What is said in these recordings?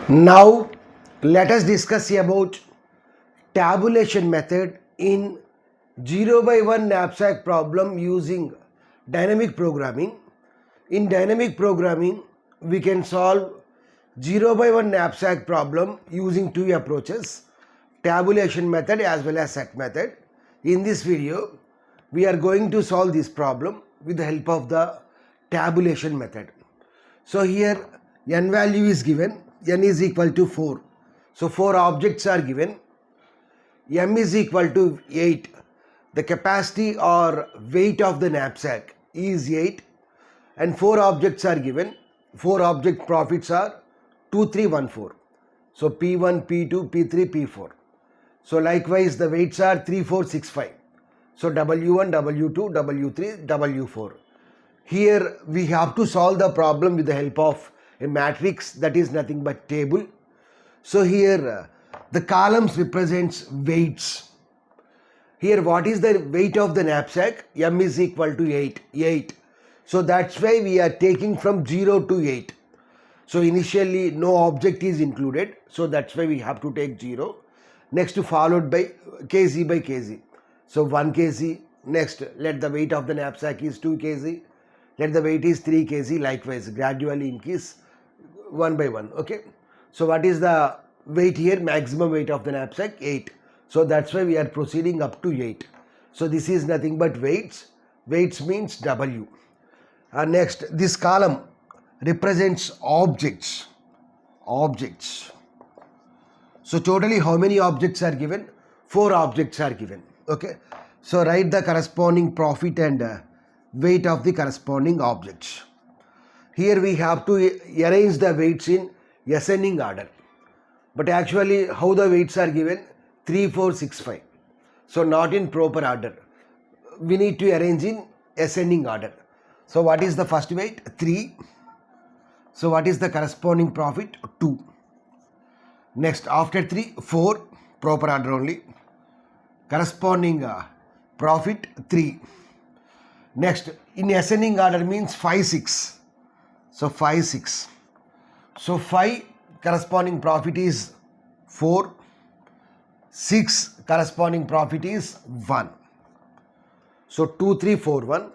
Now let us discuss about tabulation method in 0 by 1 knapsack problem using dynamic programming. In dynamic programming, we can solve 0 by 1 knapsack problem using two approaches, tabulation method as well as set method. In this video, we are going to solve this problem with the help of the tabulation method. So here n value is given, n is equal to 4. So 4 objects are given, m is equal to 8. The capacity or weight of the knapsack is 8 and 4 objects are given. 4 object profits are 2, 3, 1, 4. So P1, P2, P3, P4. So likewise the weights are 3, 4, 6, 5. So W1, W2, W3, W4. Here we have to solve the problem with the help of a matrix that is nothing but table. So here the columns represents weights. Here what is the weight of the knapsack? M is equal to 8. So that's why we are taking from 0 to 8. So initially no object is included. So that's why we have to take 0. Next followed by kg by kg. So 1 kg. Next let the weight of the knapsack is 2 kg. Let the weight is 3 kg. Likewise gradually increase 1 by 1. Okay. So what is the weight here? Maximum weight of the knapsack 8. So that's why we are proceeding up to 8. So this is nothing but weights. Weights means W. Next this column represents objects. So totally how many objects are given? 4 objects are given. Okay. So write the corresponding profit and weight of the corresponding objects. Here we have to arrange the weights in ascending order. But actually how the weights are given? 3, 4, 6, 5. So not in proper order. We need to arrange in ascending order. So what is the first weight? 3. So what is the corresponding profit? 2. Next after 3, 4. Proper order only. Corresponding profit 3. Next in ascending order means 5, 6. So 5, 6. So 5 corresponding profit is 4. 6 corresponding profit is 1. So 2, 3, 4, 1.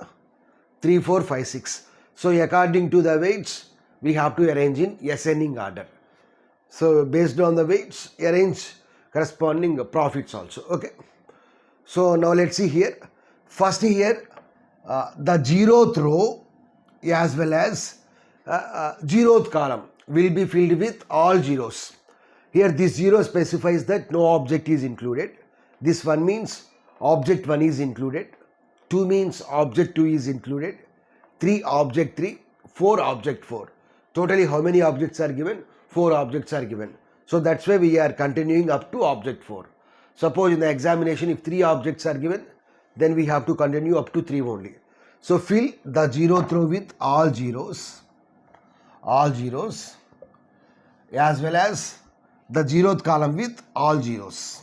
3, 4, 5, 6. So according to the weights, we have to arrange in ascending order. So based on the weights, arrange corresponding profits also. Okay. So now let's see here. First here, the 0th row as well as 0th column will be filled with all zeros. Here this 0 specifies that no object is included. This 1 means object 1 is included. 2 means object 2 is included. 3 object 3. 4 object 4. Totally how many objects are given? 4 objects are given. So that's why we are continuing up to object 4. Suppose in the examination if 3 objects are given, then we have to continue up to 3 only. So fill the 0th row with all zeros as well as the 0th column with all zeros.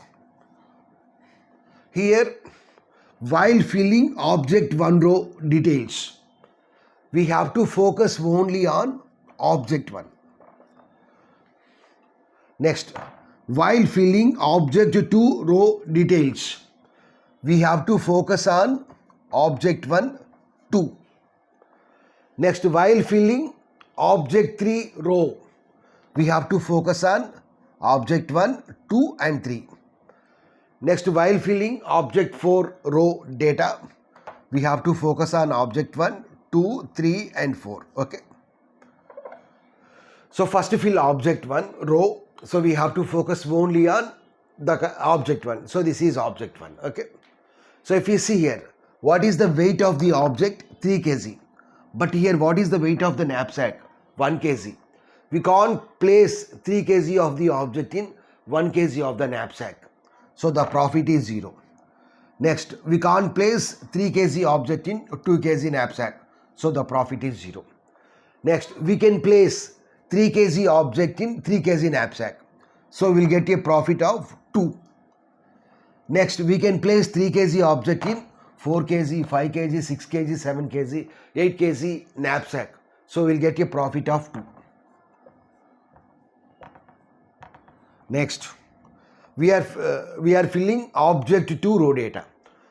Here while filling object 1 row details, we have to focus only on object 1. Next, while filling object 2 row details, we have to focus on object 1, 2. Next, while filling object 3 row, we have to focus on object 1, 2 and 3. Next, while filling object 4 row data, we have to focus on object 1, 2, 3 and 4. Okay. So first fill object 1 row. So we have to focus only on the object 1. So this is object 1. Okay. So if you see here, what is the weight of the object? 3 kg. But here what is the weight of the knapsack? 1 kg. We can't place 3 kg of the object in 1 kg of the knapsack. So the profit is 0. Next, we can't place 3 kg object in 2 kg knapsack. So the profit is 0. Next, we can place 3 kg object in 3 kg knapsack. So we'll get a profit of 2. Next, we can place 3 kg object in 4 kg, 5 kg, 6 kg, 7 kg, 8 kg knapsack. So we'll get a profit of 2. Next, we are filling object 2 row data.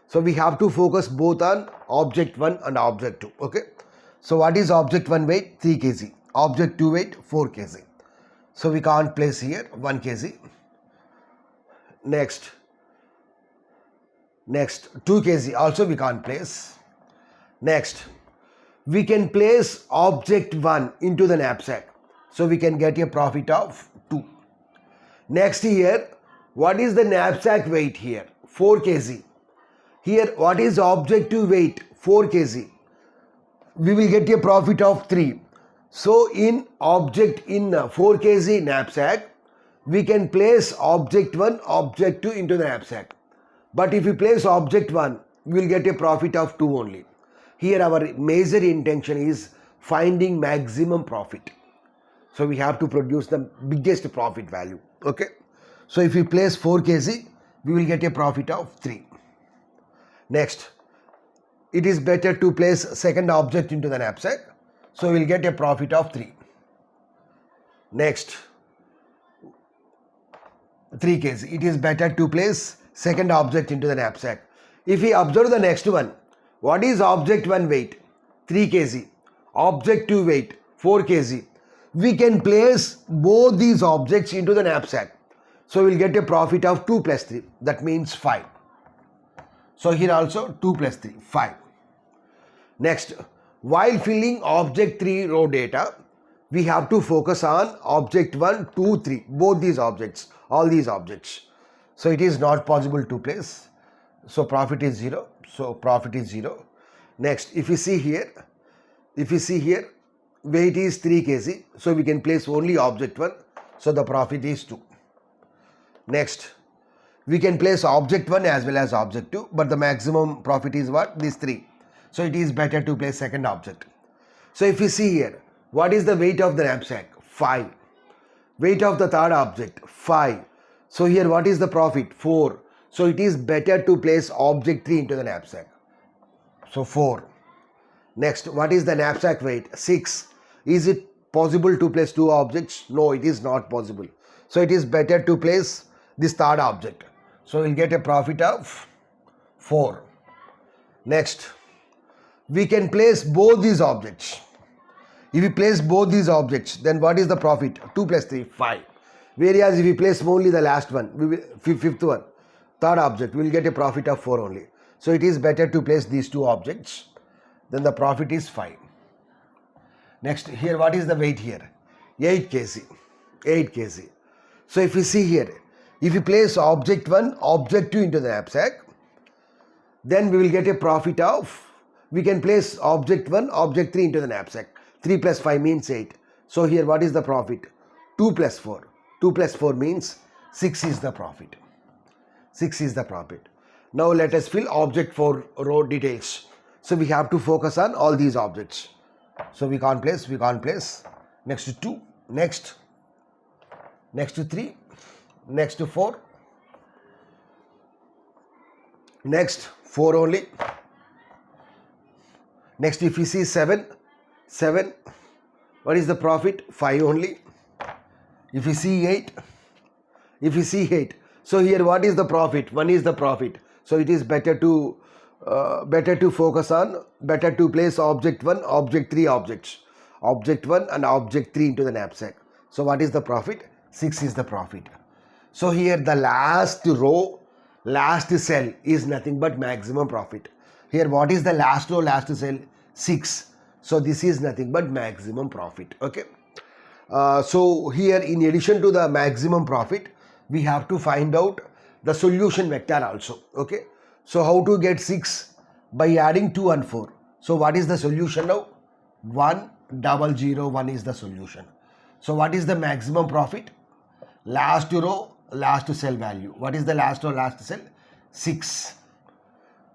So we have to focus both on object 1 and object 2. Okay. So what is object 1 weight? 3 kg. Object 2 weight 4 kg. So we can't place here 1 kg. Next 2 kg also we can't place. Next, we can place object 1 into the knapsack. So we can get a profit of 2. Next here, what is the knapsack weight here? 4 kg. Here, what is object 2 weight? 4 kg. We will get a profit of 3. So in 4 kg knapsack, we can place object 1, object 2 into the knapsack. But if we place object 1, we will get a profit of 2 only. Here our major intention is finding maximum profit. So we have to produce the biggest profit value. Okay. So if we place 4 kg, we will get a profit of 3. Next, it is better to place second object into the knapsack. So we will get a profit of 3. Next, 3 kg. It is better to place second object into the knapsack. If we observe the next one, what is object 1 weight? 3 kg. Object 2 weight 4 kg. We can place both these objects into the knapsack. So we will get a profit of 2 plus 3. That means 5. So here also 2 plus 3, 5. Next, while filling object 3 row data, we have to focus on object 1, 2, 3. Both these objects, all these objects. So it is not possible to place. So profit is 0. So profit is 0. Next, if you see here, weight is 3 kg. So we can place only object 1. So the profit is 2. Next, we can place object 1 as well as object 2. But the maximum profit is what? This 3. So it is better to place second object. So if you see here, what is the weight of the knapsack? 5. Weight of the third object? 5. So here what is the profit? 4. So it is better to place object 3 into the knapsack. So 4. Next, what is the knapsack weight? 6. Is it possible to place 2 objects? No, it is not possible. So it is better to place this third object. So we'll get a profit of 4. Next, we can place both these objects. If we place both these objects, then what is the profit? 2 plus 3, 5. Whereas if we place only the last one, fifth one, third object, we will get a profit of 4 only. So it is better to place these 2 objects. Then the profit is 5. Next, here what is the weight here? 8 kg. 8 kg. So if you see here, if you place object 1, object 2 into the knapsack, then we will get a profit of, we can place object 1, object 3 into the knapsack. 3 plus 5 means 8. So here what is the profit? 2 plus 4. 2 plus 4 means 6 is the profit. 6 is the profit. Now let us fill object 4 row details. So we have to focus on all these objects. So we can't place. Next to 2, next to 3, next to 4, next 4 only. Next if you see 7, what is the profit? 5 only. If you see 8, so here what is the profit? 1 is the profit. So it is better to focus on, better to place object 1, object 3 objects. Object 1 and object 3 into the knapsack. So what is the profit? 6 is the profit. So here the last row, last cell is nothing but maximum profit. Here what is the last row, last cell? 6. So this is nothing but maximum profit. Okay. So here in addition to the maximum profit, we have to find out the solution vector also. Okay. So how to get 6? By adding 2 and 4. So what is the solution now? 1, 0, 0, 1 is the solution. So what is the maximum profit? Last row, last cell value. What is the last row, last cell? 6.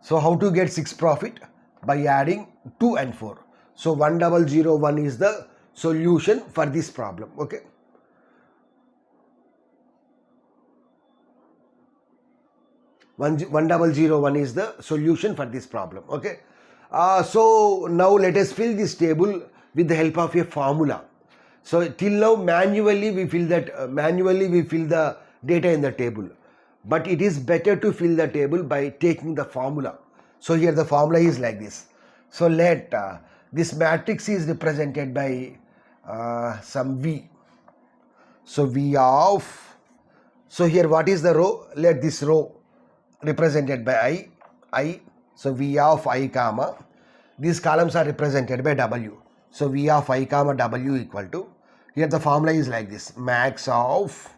So how to get 6 profit? By adding 2 and 4. So 1, 0, 0, 1 is the solution for this problem. Okay. One 0, 0, 1 is the solution for this problem. Okay. So now let us fill this table with the help of a formula. So till now manually we fill the data in the table. But it is better to fill the table by taking the formula. So here the formula is like this. So let this matrix is represented by some V. So V of, so here what is the row? Let this row represented by I. So V of I comma, these columns are represented by W. So V of I comma W equal to, here the formula is like this, max of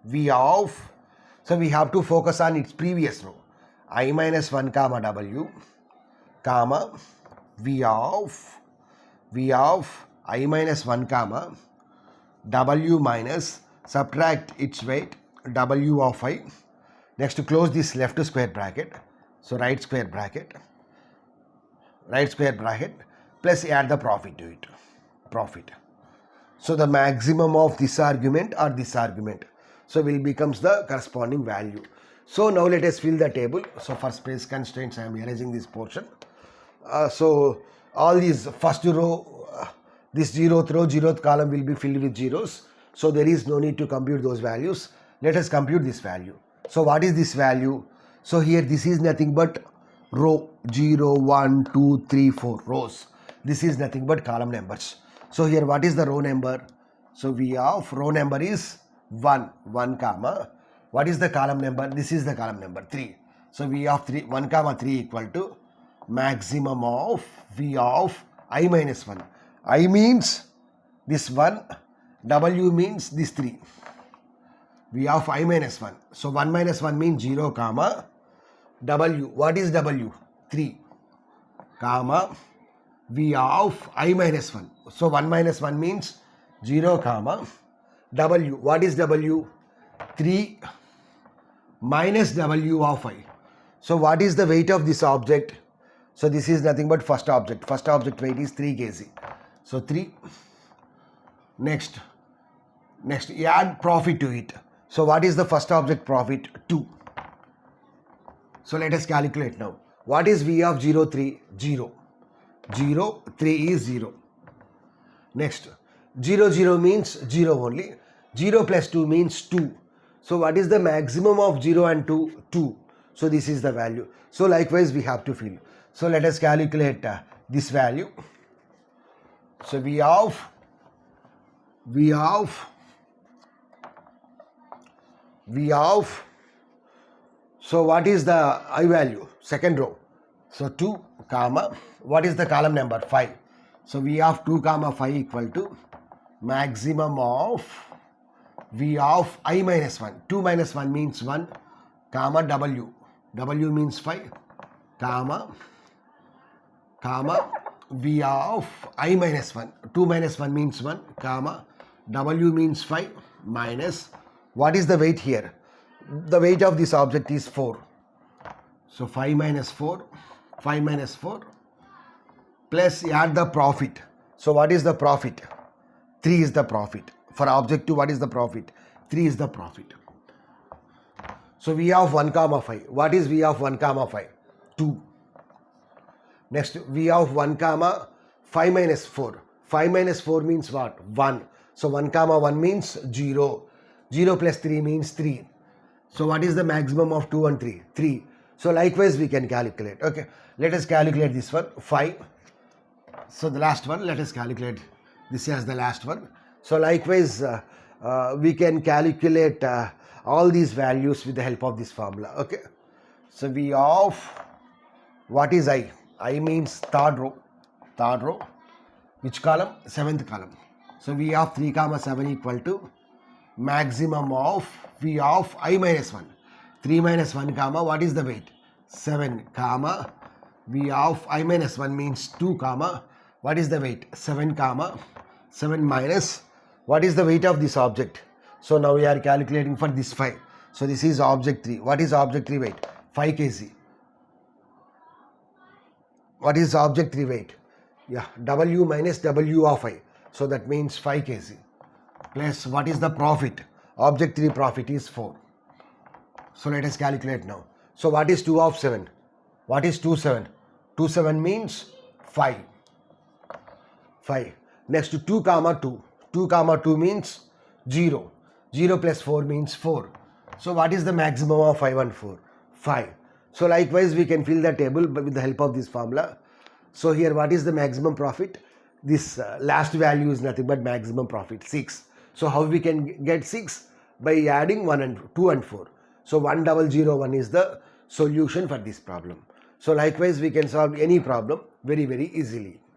V of, so we have to focus on its previous row, I minus 1 comma W comma V of I minus 1 comma W minus, subtract its weight W of I. Next to close this left square bracket, so right square bracket plus add the profit to it, profit. So the maximum of this argument or this argument, so will becomes the corresponding value. So now let us fill the table. So for space constraints I am erasing this portion. So all these first row, this 0th row, 0th column will be filled with zeros. So there is no need to compute those values. Let us compute this value. So what is this value? So here this is nothing but row 0, 1, 2, 3, 4 rows. This is nothing but column numbers. So here what is the row number? So V of row number is 1 comma. What is the column number? This is the column number 3. So V of 1 comma 3 equal to maximum of V of I minus 1. I means this 1, W means this 3. V of I minus 1. So 1 minus 1 means 0 comma W. What is W? 3 comma V of I minus 1. So 1 minus 1 means 0 comma W. What is W? 3 minus W of I. So what is the weight of this object? So this is nothing but first object. First object weight is 3 kg. So 3. Next add profit to it. So what is the first object profit? 2. So let us calculate now. What is V of 0, 3? 0. 0, 3 is 0. Next, 0, 0 means 0 only. 0 plus 2 means 2. So what is the maximum of 0 and 2? 2. So this is the value. So likewise we have to fill. So let us calculate this value. So V of so what is the I value? Second row. So 2 comma, what is the column number? 5. So V of 2 comma 5 equal to maximum of V of I minus 1. 2 minus 1 means 1 comma W. W means 5 comma V of I minus 1. 2 minus 1 means 1 comma W means 5 minus, what is the weight here? The weight of this object is 4. So 5 minus 4 plus add the profit. So what is the profit? 3 is the profit. For object 2, what is the profit? 3 is the profit. So V of 1 comma 5. What is V of 1 comma 5? 2. Next, V of 1 comma 5 minus 4. 5 minus 4 means what? 1. So 1 comma 1 means 0. 0 plus 3 means 3. So what is the maximum of 2 and 3? 3. So likewise we can calculate. Okay, let us calculate this one. 5. So the last one, let us calculate this as the last one. So likewise we can calculate all these values with the help of this formula. Okay, so V of, what is I? I means third row. Which column? 7th column. So V of 3 comma 7 equal to maximum of V of I minus 1. 3 minus 1 comma, what is the weight? 7 comma V of I minus 1 means 2 comma, what is the weight? 7 comma 7 minus, what is the weight of this object? So now we are calculating for this 5. So this is object 3. What is object 3 weight? 5 kg. What is object 3 weight? Yeah, W minus W of I. So that means 5 kg. Plus what is the profit? Object 3 profit is 4. So let us calculate now. So what is 2 of 7? What is 2 7? 2 7 means 5. 5. Next to 2 comma 2. 2 comma 2 means 0. 0 plus 4 means 4. So what is the maximum of 5 and 4? 5. So likewise we can fill the table with the help of this formula. So here what is the maximum profit? This last value is nothing but maximum profit, 6. So how we can get 6? By adding 1 and 2 and 4. So 1001 is the solution for this problem. So likewise we can solve any problem very easily.